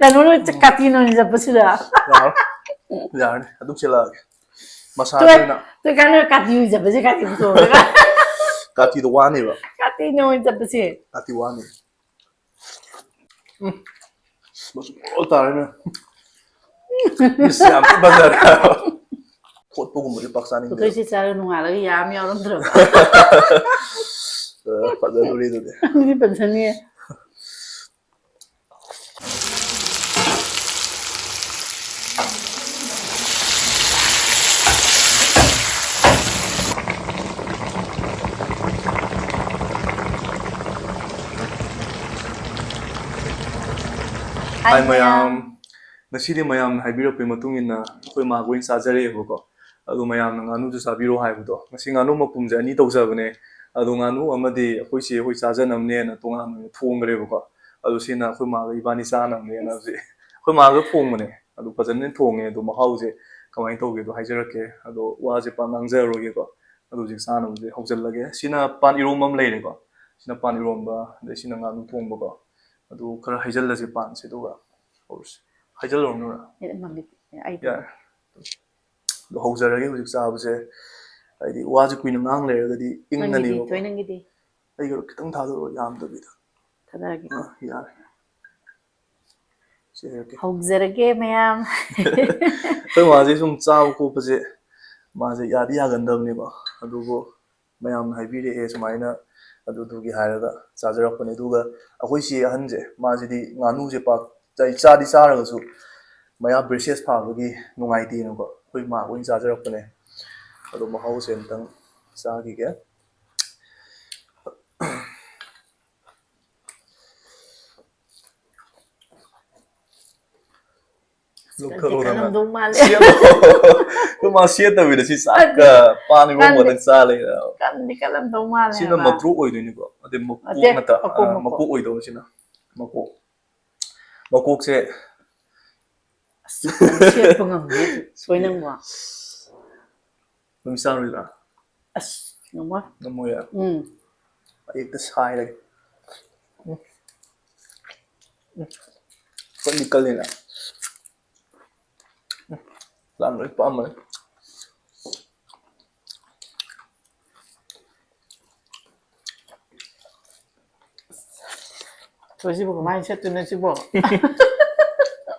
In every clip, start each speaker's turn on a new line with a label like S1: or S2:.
S1: Tanong Katino niya pa sila.
S2: Yan, adum sila. Masabi na.
S1: To kano Katino niya pa siya Katino to.
S2: Kati do wani ba?
S1: Katino niya pa siya.
S2: Kati wani. Mas otar na. Bisa am bazar. Kot po gumuli paksa ni.
S1: To kasi sa nung ala yami orang dro.
S2: Bazar dito de.
S1: Hindi pansan niya.
S2: Hi mayam. Ngashidi mayam haibiro pe matungin na khoi ma goin sajare ko. Adu mayam nganu ju sabiro haibudo. Ngasi nganu mapum je ani tawjabane. Adu nganu amadi khoi se khoi sajanamne na tonga thongre ko. Adu sina khoi ma ga ibani sanamne na je. Khoi ma ga thongmane. Adu pajanne thonge adu mahau je kamai tawge do haijarake. Adu wa je pa nangjaroge ko. Adu je sanam je hojallage. Sina pan iromam leire ko. Sina pan iromba de sina nganu thongba ko. Adu kara haijal se pan se duga horse haijal ornura ya do hojare hujik saab se aidi waji kuin ngang le gadi ingani
S1: ko toinangi di
S2: ai go kitang thado yam do bida
S1: thadagi
S2: ya se ke
S1: hojare mayam
S2: to waji sum chaw ko pase ma je yadi ya gandam ne ba adu go mayam haibire e sumaina adugi hairaga chajarakpane duga akhoi si ahanje majidi nganu je pak chai chadi charaga su maya braces phagagi nungai ti no ko khoi ma goin chajarakpane adu mahau sentang sagi ge
S1: Loukham dong mal
S2: ko ma sieta vida si saka pani ro mo sale
S1: kan di kalam dong mal
S2: sina mapru oidoi ni ko ade mapuk nata mapuk oido sina mapuk mapuk se
S1: siet pangam soinang wa
S2: misal rila
S1: as ngamo
S2: ya ai ta sai lagi ko nikal ni na làm rồi bom rồi
S1: tôi chỉ bảo mai sẽ tôi nói chỉ bảo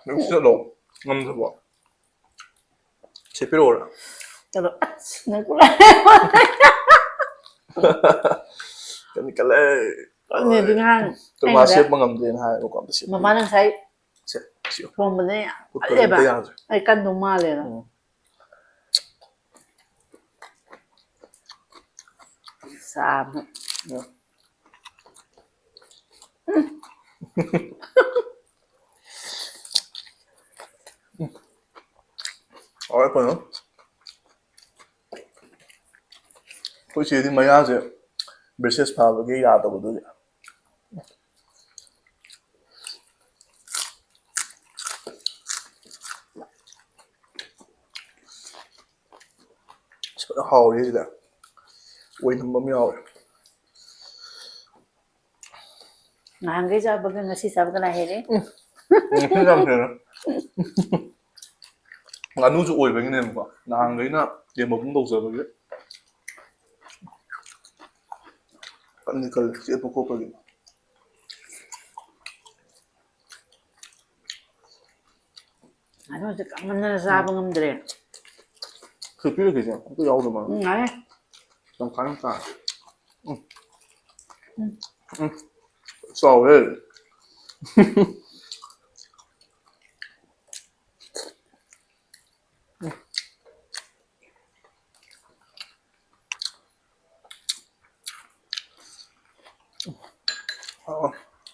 S2: nó sợ lộ ngâm rồi bỏ chế piro rồi
S1: kalau nó cũng lại
S2: cái này
S1: ini dengan
S2: tôi mà xếp bằng ngâm tiền hai nó còn xếp
S1: mama đang say
S2: xếp xếp
S1: không vấn đề
S2: cái
S1: à ba ai kan dong mal ya sama Ôi phải không? Tôi chỉ thì mấy ai chứ? Braces phá với cái giá tao được. Sợ hào đi rồi. Quên thằng bấm nhau rồi. Ngang cái job baga ngasi sab ka lahi re.
S2: Không làm thế nữa. Nganu ju oi bang ne ma. Nang gai na ye ma bung dau sa ba ge. Kan ni kal se po ko pa ge.
S1: Ano sa kaman na sabang amdre.
S2: Khử biết được cái gì không? Tôi đâu rồi mà.
S1: Ngay.
S2: Trong kháng cả. Sao đấy?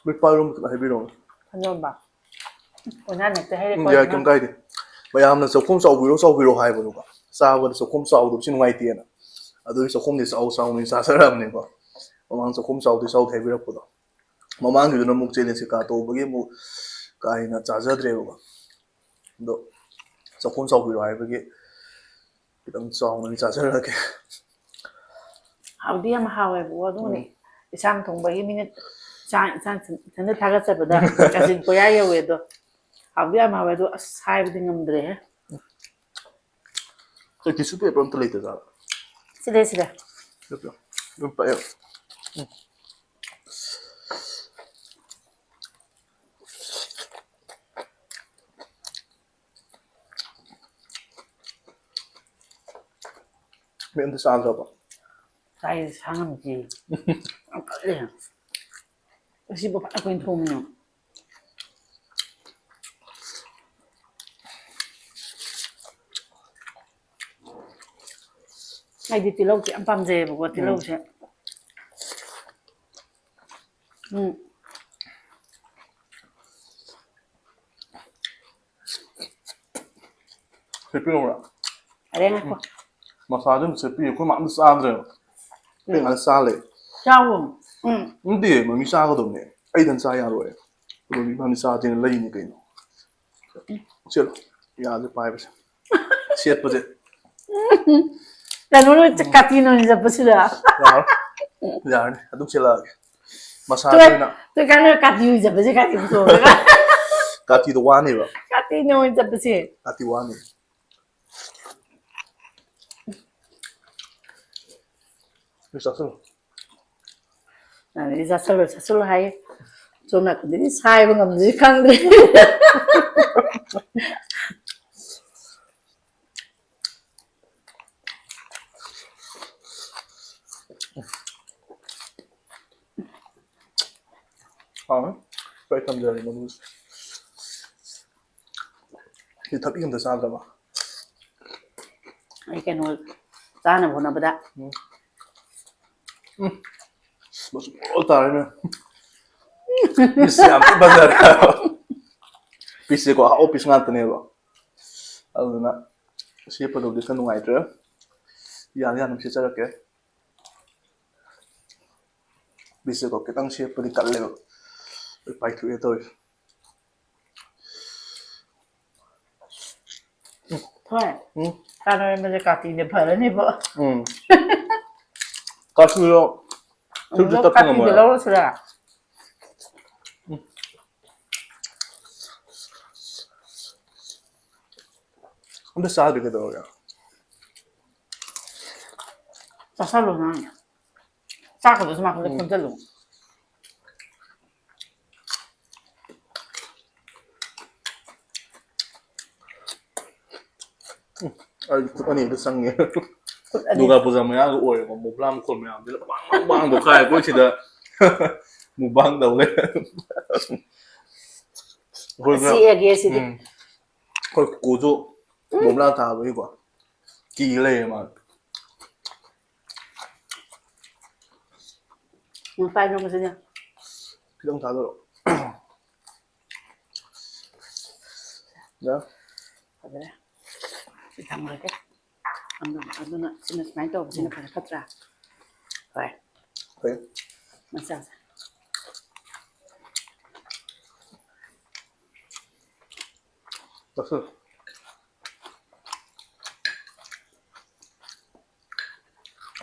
S2: Biết bao luôn lại biết rồi.
S1: Ano ba? Una nagtahay ko.
S2: Yeah, chung kai đi. Bây giờ mình sẽ không sau video hay vào luôn. Sao vẫn sẽ không sau được xin ngoài tiền à? Adu sẽ không đi sau nên sao sẽ làm này quoi. Mamang sẽ không sau thì sau thấy video đó. Mamang thì nó mục chơi lên sẽ cả tổ bởi vì cái nó trả giá rồi quoi. Đó. Sẽ không sau video hay bởi vì cái tấm sau nên trả giá là cái.
S1: How dia mahao ay buwa doon eh. Isang tong bagi minute sa sa sa taga sa bada kasi kuya yaw edo.
S3: ꯍꯥꯎꯗꯤ ꯌꯥꯝ ꯍꯥꯎꯋꯦ ꯑꯗꯣ ꯑꯁ ꯍꯥꯏꯕꯗꯤ ꯉꯝꯗ꯭ꯔꯦꯍꯦ
S1: 저 기수 페이퍼 엄청 레이트잖아.
S3: 시대
S1: 그렇죠. 이거 봐요. 맨날 싸서 봐.
S3: 사이 상함지 안 빨리 씹어 빨리 통으면 아이디 띠로우지 안 밤새 보고 띠로우지
S1: 페이퍼라.
S3: 아랭아
S1: 마사좀 세피 그 마음 싸드려. 그냥 싸래.
S3: 짜움
S1: 근데 뭐 미사거든요. 아이든 싸야로요. 그럼 이번에 싸지는 레이니까 이노. 저 야지 파이브스. 시에버제.
S3: 나 오늘 까티노 이제 보시라
S1: 야, 아동 칠라게. 마사지나.
S3: 또 가는 까티 이제 보시 까티 무서워
S1: 까티도 와네 봐.
S3: 까티노 이제 보시
S1: 까티 와네. 미사서.
S3: 나는 이제 설로 하이 좀 나거든요 사이버 감지 칸데
S1: 아, 빨리 감자를 너무. 이 답이 근데 싸다 봐.
S3: 이게 너 짜는 보나 보다
S1: 무슨 뭐 다르면. 비싸 안 받아라. 비싸고 오피스 같네 봐. 아우나 시에퍼도 되게 누가이죠. 이 안에 하는 시 자를게. 비싸고 그 당시에 뿌리 깔래요. 바이트 에더.
S3: thôi ta nói bây giờ cả tỷ để phở lên đi vợ
S1: 가수요.
S3: lúc
S1: thực tập
S3: cả
S1: là
S3: tỷ
S1: 뭐야?
S3: để lâu rồi à
S1: 근데 싸도 되게 더워요.
S3: ta sao luôn hả sao có được mà không được không chân luôn
S1: 아, 아니 이거 쌍해. 누가 보자면 야, 오이 뭐 블람 콜면 들 빵빵빵 뭐 가야 고치다. 무방 đầu lên.
S3: gì gì đi
S1: 거의 고조 몸랑 다 보이고. 기레 막.
S3: một tay không có gì nhá
S1: 그냥 다 들어. 야.
S3: 그래 thì thằng rồi cái ăn nó xin nó máy đâu xin nó phải cắt ra rồi
S1: 그래.
S3: mà sao
S1: 됐어.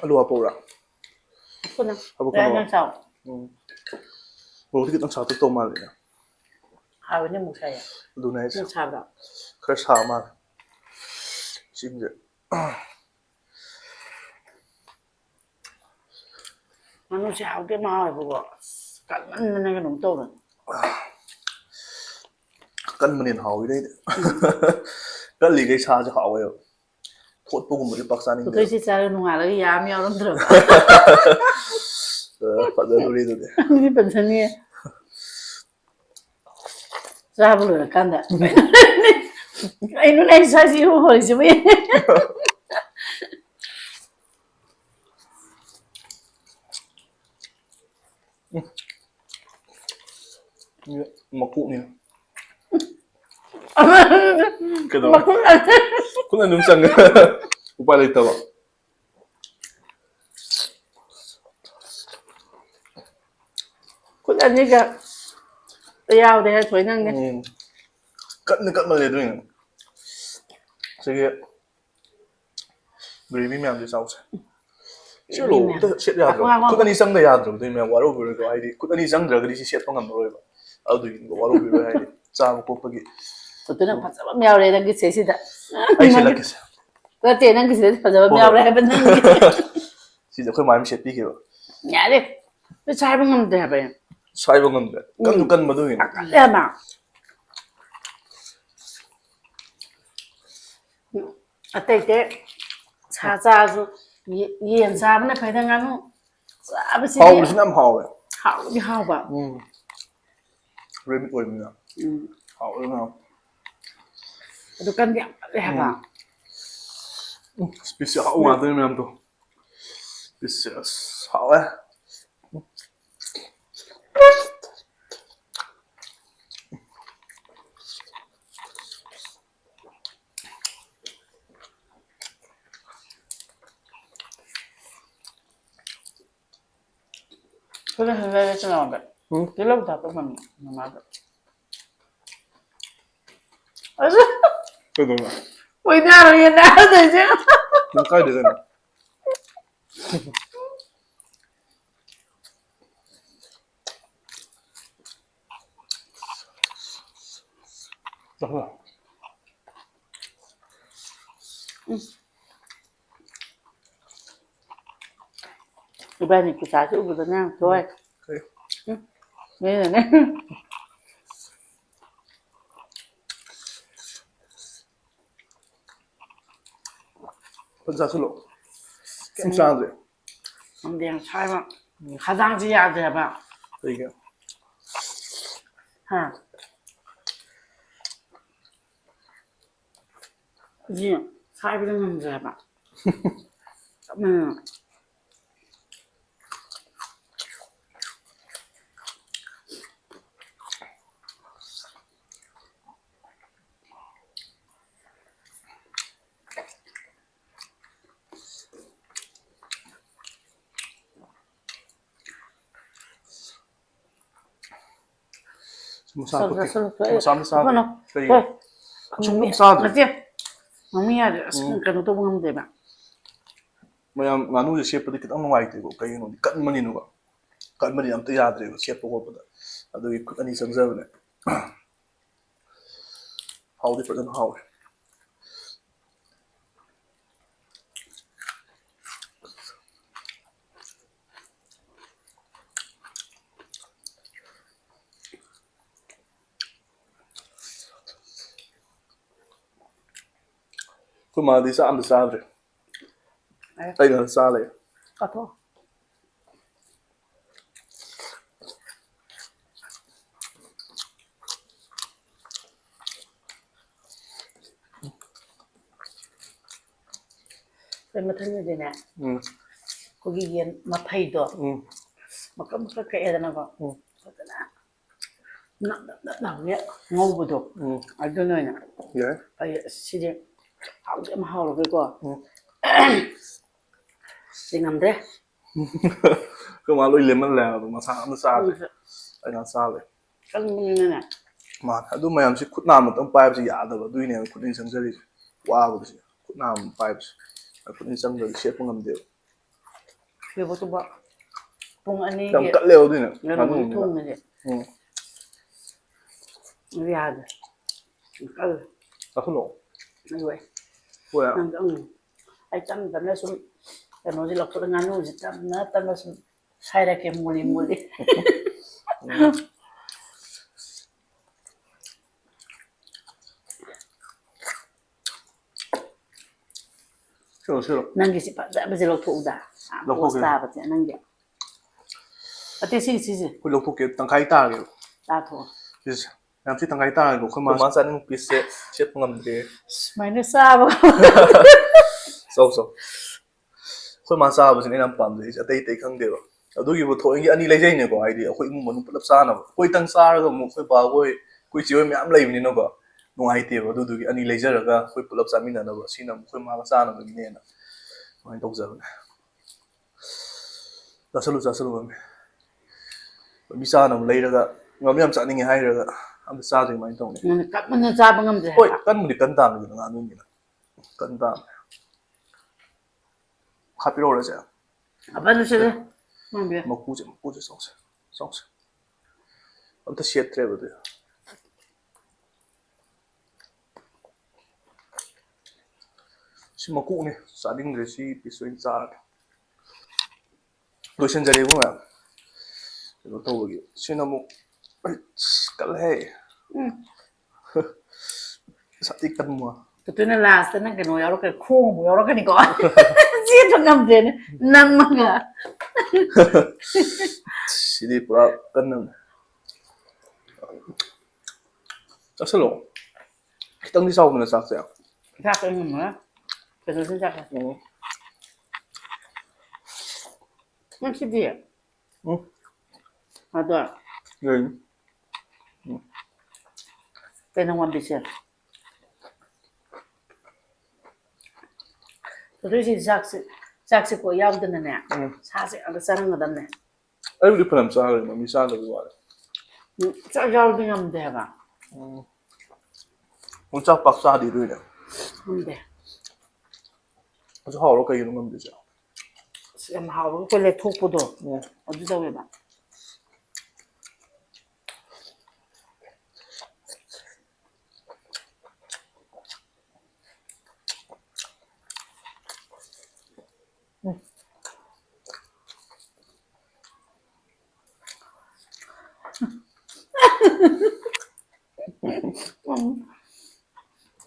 S1: 알로 와보라.
S3: con nào
S1: 하고
S3: để
S1: 끊어.
S3: ăn sao
S1: 뭐 어떻게 딱 자도 또 말이야.
S3: hai bên một xài
S1: 눈에
S3: một xài đó
S1: 그래 사만. 지금 이제
S3: nó xào cái mò rồi bộ cắn nó cái đồng tô rồi
S1: cân mình hầu đấy. Cân lì cái xa cho họ vậy. Thốt vô cùng một cái bác sĩ
S3: tôi thấy sao nó ngoài là cái giá mèo lắm được
S1: Phật giáo tôi đi rồi đấy.
S3: cái bản thân nghe ra bao giờ can đã anh nó này sao gì hồi chứ biết
S1: Mặc cụ nè. Cái đó.
S3: mà
S1: cũng là đúng chăng. 오빠 있다 봐.
S3: cũng là như cái yao đây thổi năng này
S1: cận mà liền rồi. 저게 그림이 면 이제 싸우자. 실로 셋 야죠. 쿠다니 상대 야죠. 되면 와로 부르고 아이디 쿠다니 상대 그리시 셋 동안 놀어 봐. 아도 이거 와로 부르고 아이디. चाब कोपगी
S3: ꯑꯗꯨꯅ ꯐꯖꯕ ꯑꯃ ꯌꯥꯎꯔꯦ ꯅꯪꯒꯤ ꯁꯦꯁꯤꯗ
S1: ꯑꯩ ꯁꯦꯠꯂꯛꯀꯦꯁꯦ
S3: ꯅꯠꯇꯦ ꯅꯪꯒꯤ ꯁꯤꯗ ꯐꯖꯕ ꯑꯃ ꯌꯥꯎꯔꯦ ꯍꯥꯏꯕ ꯅꯪꯒꯤ
S1: ꯁꯤꯁꯦ ꯑꯩꯈꯣꯏ ꯃꯥꯏ ꯁꯦꯠꯄꯤꯈꯤꯕ
S3: ꯌꯥꯔꯦ ꯁꯥꯏꯕ ꯉꯝꯗꯦ ꯍꯥꯏꯕ
S1: ꯁꯥꯏꯕ ꯉꯝꯗ꯭ꯔꯦ ꯀꯟꯁꯨ ꯀꯟꯕꯗꯨꯒꯤꯅꯦ
S3: ꯀꯜꯂꯦ ꯍꯥꯏꯕ ꯑꯇꯩ ꯑꯇꯩ ꯁꯥ ꯆꯥꯔꯁꯨ ꯌꯦꯟ ꯆꯥꯕꯅ ꯐꯩꯗ ꯉꯥꯅꯨ ꯆꯥꯕꯁꯤꯗꯤ
S1: ꯍꯥꯎꯕꯁꯤꯅ ꯌꯥꯝ ꯍꯥꯎꯋꯦ
S3: ꯍꯥꯎꯗꯤ ꯍꯥꯎꯕ
S1: ꯔꯦꯕꯤꯠ ꯑꯣꯏꯕꯅꯤꯅ ꯍꯥꯎꯋꯦ ꯉꯥꯎ
S3: ꯑꯗꯨ ꯀꯟꯗꯤ ꯌꯥꯝ ꯀꯜꯂꯦ ꯍꯥꯏꯕ
S1: ꯄꯤꯁꯁꯦ ꯍꯥꯎ ꯉꯥꯛꯇꯅꯤ ꯃꯌꯥꯝꯗꯣ ꯄꯤꯁꯁꯦ ꯑꯁ ꯍꯥꯎꯋꯦ
S3: 그래 그래 나온다. 들러부터 또 맞아. 아주
S1: 그거가
S3: 왜냐면 얘 나한테 이제
S1: 난 까야 되잖아 자
S3: 이번에 그 자주 오거든요. 좋아해.
S1: 그래
S3: 응. 네네네.
S1: 혼자서로 씀씀하지
S3: 근데 그냥 살면 화장지 해야 돼 봐.
S1: 이게
S3: 하. 그지? 살비는 문제 해봐.
S1: Masama sa
S3: ano?
S1: Kaya
S3: Mami,
S1: sa
S3: kasi mamaya kano to mga diba?
S1: mayam nganu je shape di kitang nuwaite ko kayo no kan mani no kan mani am ta yadre ko shape ko pada adu ik ani samjabne how the person how kuma di sa am sa adre ay na sa le
S3: Kato. Kaya matanya din na. Kogi yan mapay do. Maka kaya na ko. Kata na niya ngobo do. Ado na niya.
S1: yeah
S3: Ay sige. Hawde mahalo ko. Singamde.
S1: kuma lo lemon la ma sa ay na sa le
S3: Kan na.
S1: ma adu mayam si khutna ma tam pai si ya da ba duine khutin sangjari wa bu si khutna ma pai si khutin sangjari shape ngam de
S3: Kaya to ba? Pung ani
S1: tam kat leo duine
S3: nganu tung na de. Riyad. Kal.
S1: Akuno
S3: Anyway.
S1: Well,
S3: Ay tam na sum kano sila ko nganu tam na sum sayra ke muli.
S1: sure
S3: Nanggi si pa ba sila ko uda. Posta ba siya nanggi. Ate si.
S1: ko lo ke tang kai ta ge
S3: Tato.
S1: is nam si tang kai ta ko khama ma san piece se shape ngam de
S3: Minus sabo.
S1: so khoi ma sa ba sin nam pam de atai tai khang de ba adu gi bo thoi gi ani lai jai ne ko ai di khoi mu manu pulap sa na khoi tang sa ra mu khoi ba khoi kui chi oi myam lai ni no ko no ai te ba du gi ani lai jar ga khoi pulap sa min na ba sin nam khoi ma sa na ni ne na mai tok ja ba salu ba mi sa nam lai ra ga ngam yam sa ni nge hai ra ga am sa de mai tong ne
S3: Kap man sabo ngamde.
S1: oi kan mu di kan ta ni na nu ni na kan ta happy ro ra ja
S3: Apa nu sila? Mambi.
S1: 먹고 좀 sauce. 아무튼 시에 트래블들. ꯁꯤ ꯃꯀꯣꯛꯅꯦ ꯆꯥꯅꯤꯡꯗ꯭ꯔꯦ ꯁꯤ piece ꯑꯣꯏꯅ ꯆꯥꯔꯒꯦ ꯂꯣꯏꯁꯤꯟꯖꯔꯦꯕꯨ ꯃꯌꯥꯝ ꯀꯩꯅꯣ ꯇꯧꯕꯒꯤ ꯁꯤꯅ ꯑꯃꯨꯛ ꯀꯜꯂꯦ ꯁꯥꯇꯤ ꯀꯟꯕ
S3: ꯇꯨꯅ ꯂꯥꯁꯇ ꯅꯪ ꯀꯩꯅꯣ ꯌꯥꯎꯔꯛꯀꯅꯤ ꯈꯣꯡ ꯑꯃꯨꯛ ꯌꯥꯎꯔꯛꯀꯅꯤꯀꯣ ꯆꯦꯟꯕ ꯉꯝꯗ꯭ꯔꯦꯅꯦ ꯅꯝꯃꯒ
S1: ꯁꯤꯗꯤ ꯄꯨꯔꯥ ꯀꯟꯅꯕꯅꯦ ꯆꯥꯁꯤꯜꯂꯣ ꯈꯤꯇꯪꯗꯤ ꯆꯥꯎꯗꯅ ꯆꯥꯛꯁꯦ
S3: ꯆꯥꯛ ꯉꯝꯃꯣꯏ ꯀꯩꯅꯣꯁꯤ ꯆꯥꯛꯁꯦ ꯉꯁꯤꯗꯤ ꯑꯗꯣ kena ngambil sih. Terus si saksi kok ya udah nene. Saksi ada sarang ada nene.
S1: Ayo di film sahari, misal lebih wae.
S3: Sak jauh di ngam deh ba.
S1: Uncak paksa di dulu ya.
S3: Deh.
S1: Aja hao lo kayak gitu ngam bisa.
S3: Si Mahao ko le thok podo. Adu jawe ba.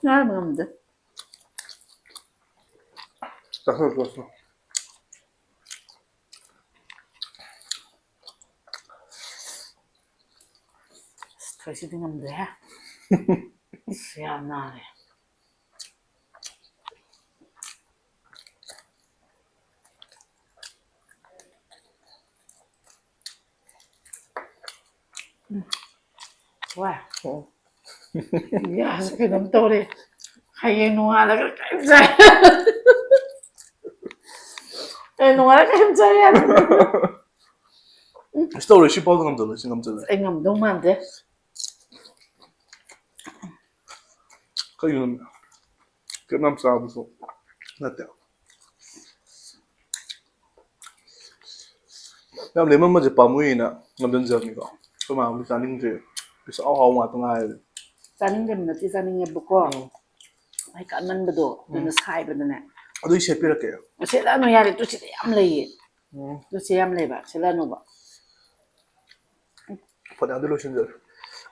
S3: Nah, ngam deh.
S1: Terus.
S3: Terus itu ngam deh. Siapa nih? Wah. Ya, sekarang tahu deh. Kayak nuala lagi kayak saya. Nuala kayak saya.
S1: Story sih paling ngam dulu, sih ngam dulu.
S3: Ngam dong mana?
S1: Kayak gitu. Kenapa sabu so? Nanti. Yang lima macam pamui na ngam dan jam ni kau. Cuma aku saning je. Bisa awal mata ngai.
S3: Saning je mana? Saningnya buku. Ay kanan bedo, dun sky bedo na.
S1: Aduh isi pira kaya.
S3: Sila no yari tu sila am lay. Tu sila am lay ba? Sila no ba?
S1: Pada ada lotion jar.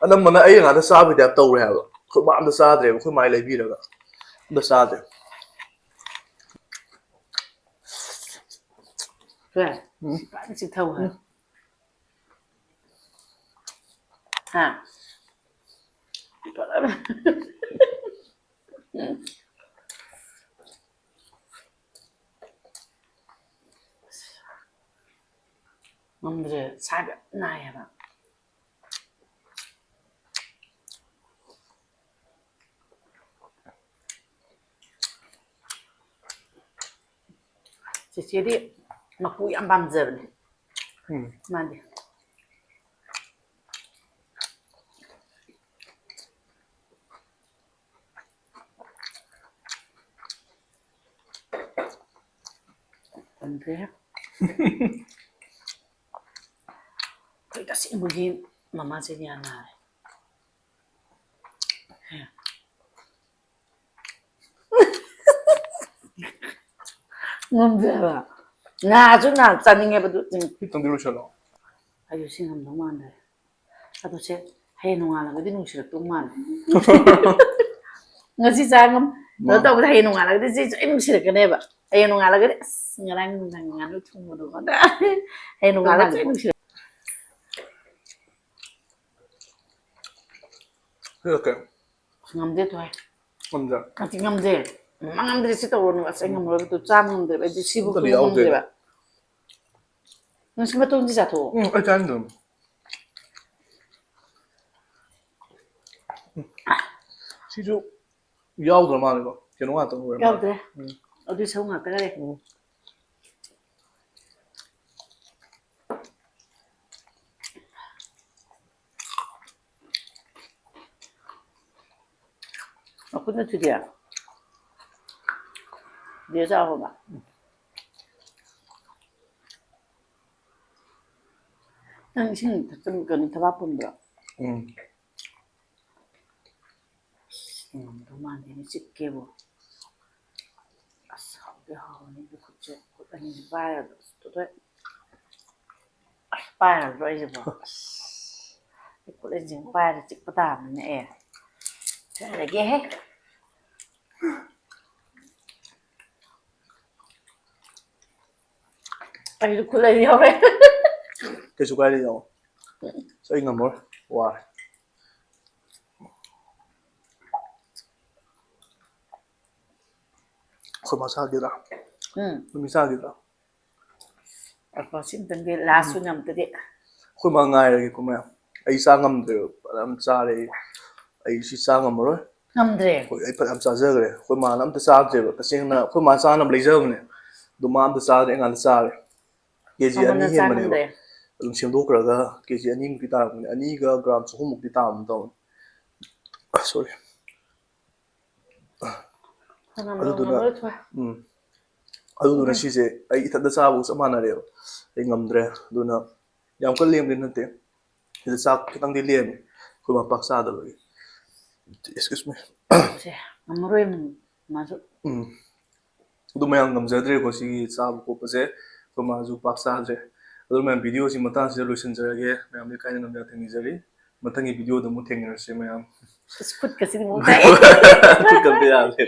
S1: Anam mana ay nga ada sabi dap tau reha ba. Kau ma ada sadre, kau mai lay bira ga. Ada sadre.
S3: Right. Bạn chỉ thâu hả? Hả? 놈들의 사별 나야 봐. Jadi makui ambam zerni. Mandi. Andre. Kita sih mungkin mama sini anak. Ngombe. Nah, aja nak caningnya betul.
S1: Hitam di lotion lo.
S3: Ayo sih ngam dong mana. Atau sih, hey nungala gede nungsi tuh mana. Ngasih cangkem. Lo tau kita hey nungala gede sih nungsi kene ba. Hey nungala gede ngarang nganu tunggu dulu. Hey nungala gede nungsi.
S1: Oke.
S3: Ngam deh tuh.
S1: Ngam
S3: Nanti ngam deh. Ngam deh sih tahu nggak saya ngam lo tuh ngam deh. Jadi sibuk tuh
S1: Tadi
S3: ngam deh
S1: Yaojare.
S3: ba. Nasi betul di satu.
S1: Aja anda. Situ Yaojare mana kau? Kenapa tu?
S3: Yaojare. Aduh saya nggak tahu deh. Aku nanti dia. Dia tahu ba? Nang sini tetap kena terapun bro. Teman ini sikit bo. 하오니 그치 아니 봐야 또 봐야 그러지 뭐 그래 지금 봐야 찍고 다음에 잘하게 해 아니 그래 여배
S1: 계속 가야 돼요. 저희 뭘 와. 그 마사기다. 미사기다.
S3: 아빠 심던 게 라수 냠들이
S1: 그 망가이게 그러면 이 상암들 바람 짜래. 이 시상암을
S3: 냠들이
S1: 그 바람 짜져 그래. 그 마음도 짜죠. 그생나 그 마사는 레저네. 도마음도 짜래 안 짜래. 계지 아니 해만에. ꯑꯗꯨꯝ ꯁꯦꯝꯗꯣꯛꯈ꯭ꯔꯒ ꯀꯦꯖꯤ ꯑꯅꯤꯃꯨꯛꯇꯤ ꯇꯥꯔꯛꯄꯅꯦ ꯑꯅꯤꯒ gram 300ꯃꯨꯛꯇꯤ ꯇꯥꯕ ꯇꯧꯕꯅꯦ ꯁꯣꯔꯤ ꯑꯗꯨꯗꯨꯅ ꯁꯤꯁꯦ ꯑꯩ ꯏꯊꯟꯇ ꯆꯥꯕꯒ ꯆꯞ ꯃꯥꯟꯅꯔꯦꯕ ꯑꯩ ꯉꯝꯗ꯭ꯔꯦ ꯑꯗꯨꯅ ꯌꯥꯝ ꯀꯟꯅ ꯂꯦꯝꯕꯗꯤ ꯅꯠꯇꯦ ꯁꯤꯗ ꯆꯥꯛ ꯈꯤꯇꯪꯗꯤ ꯂꯦꯝꯃꯦ ꯑꯩꯈꯣꯏ ꯃꯄꯥꯛ ꯆꯥꯗꯕꯒꯤ ꯑꯦꯛꯁꯀ꯭ꯌꯨꯁ ꯃꯤꯉꯝꯃꯔꯣꯏ
S3: ꯃꯥꯁꯨ
S1: ꯑꯗꯨ ꯃꯌꯥꯝ ꯉꯝꯖꯗ꯭ꯔꯦꯀꯣ ꯁꯤꯒꯤ ꯆꯥꯕ ꯈꯣꯠꯄꯁꯦ ꯑꯩꯈꯣꯏ ꯃꯥꯁꯨ ꯄꯥꯛ ꯆꯥꯗ꯭ꯔꯦ ꯑꯗꯨ ꯃꯌꯥꯝ ꯚꯤꯗꯤꯑꯣꯁꯤ ꯃꯇꯥꯡꯁꯤꯗ ꯂꯣꯏꯁꯤꯟꯖꯔꯒꯦ ꯃꯌꯥꯝꯗꯤ ꯀꯥꯏꯅ ꯉꯝꯖ ꯊꯦꯡꯅꯖꯔꯤ ꯃꯊꯪꯒꯤ ꯚꯤꯗꯤꯑꯣꯗ ꯑꯃꯨꯛ ꯊꯦꯡꯅꯔꯁꯤ ꯃꯌꯥꯝ
S3: ꯈꯨꯠꯀꯁꯤꯗꯤ ꯑꯃꯨꯛ ꯇꯥꯏ
S1: ꯈꯨꯠ ꯀꯝꯇ ꯌꯥꯗ꯭ꯔꯦ